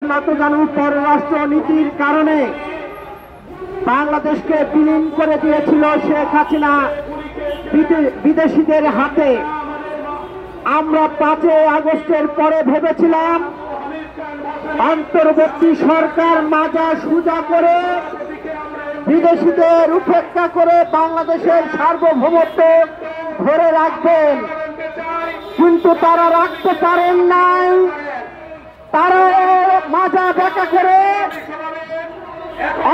নাতজানু পররাষ্ট্র নীতির কারণে বাংলাদেশকে বিলীন করে দিয়েছিল শেখ হাসিনা বিদেশিদের হাতে। আমরা 5 আগস্টের পরে ভেবেছিলাম অন্তর্বর্তী সরকার মাজা সুজা করে বিদেশিদের উপেক্ষা করে বাংলাদেশের সার্বভৌমত্ব ধরে রাখবেন, কিন্তু তারা রাখতে পারেন নাই। তারা মাজা বেঁকা করে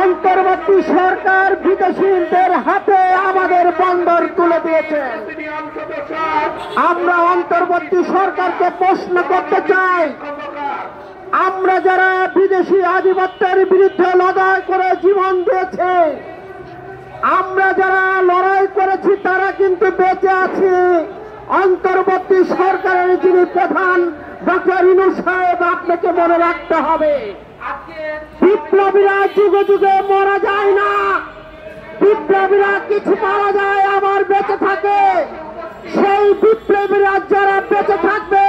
অন্তর্বর্তী সরকার বিদেশিদের হাতে আমাদের বন্দর তুলে দিয়েছেন। আমরা অন্তর্বর্তী সরকারকে প্রশ্ন করতে চাই, আমরা যারা বিদেশি আধিপত্যের বিরুদ্ধে লড়াই করে জীবন দিয়েছে, আমরা যারা লড়াই করেছি তারা কিন্তু বেঁচে আছি। অন্তর্বর্তী সরকারের যিনি প্রধান ডক্টর ইউনূস সাহেব, আপনাকে মনে রাখতে হবে, বিপ্লবীরা যুগে যুগে মারা যায় না, বিপ্লবীরা কিছু মারা যায় আবার বেঁচে থাকে। সেই বিপ্লবীরা যারা বেঁচে থাকবে,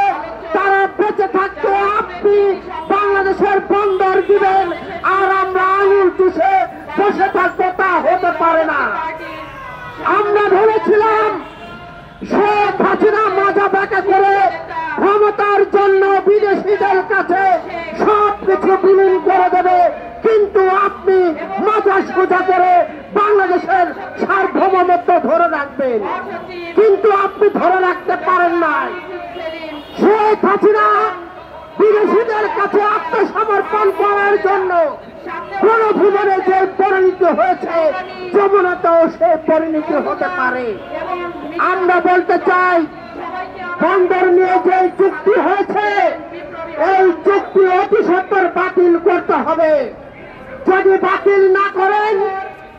তারা বেঁচে থাকতে আপনি বাংলাদেশের বন্দর দিবেন আর আমরা আঙুল চুষে বসে থাকবো, তা হতে পারে না। আমরা ভেবেছিলাম শেখ হাসিনা মাজা বেঁকা করে ক্ষমতার জন্য বিদেশিদের কাছে সবকিছু বিলীন করে দেবে, কিন্তু আপনি মাজা সোজা করে বাংলাদেশের সার্বভৌমত্ব ধরে রাখবেন, কিন্তু আপনি ধরে রাখতে পারেন নাই। শেখ হাসিনা বিদেশিদের কাছে আত্মসমর্পণ করার জন্য গণভবনে যে পরিণতি হয়েছে, যমুনাতেও সে পরিণতি হতে পারে। আমরা বলতে চাই, বন্দর নিয়ে যে চুক্তি হয়েছে, এই চুক্তি অতি সত্বর বাতিল করতে হবে। যদি বাতিল না করেন,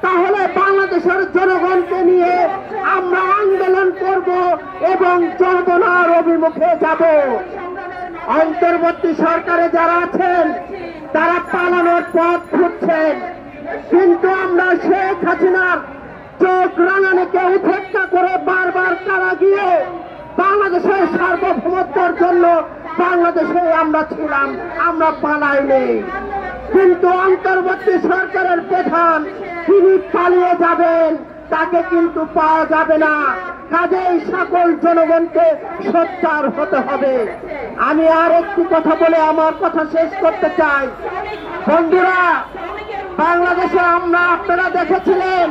তাহলে বাংলাদেশের জনগণকে নিয়ে আমরা আন্দোলন করব এবং যন্ত্রণার অভিমুখে যাব। অন্তর্বর্তী সরকারে যারা আছেন তারা পালানোর পথ খুঁজছেন, কিন্তু আমরা শেখ হাসিনার চোখ রাঙানিকে উপেক্ষা করে বারবার তারা গিয়ে বাংলাদেশের সার্বভৌমত্বের জন্য বাংলাদেশে আমরা ছিলাম, আমরা পালাইনি। কিন্তু অন্তর্বর্তী সরকারের প্রধান তিনি পালিয়ে যাবেন, তাকে কিন্তু পাওয়া যাবে না। কাজেই সকল জনগণকে সোচ্চার হতে হবে। আমি আর একটি কথা বলে আমার কথা শেষ করতে চাই। বন্ধুরা, বাংলাদেশে আপনারা দেখেছিলেন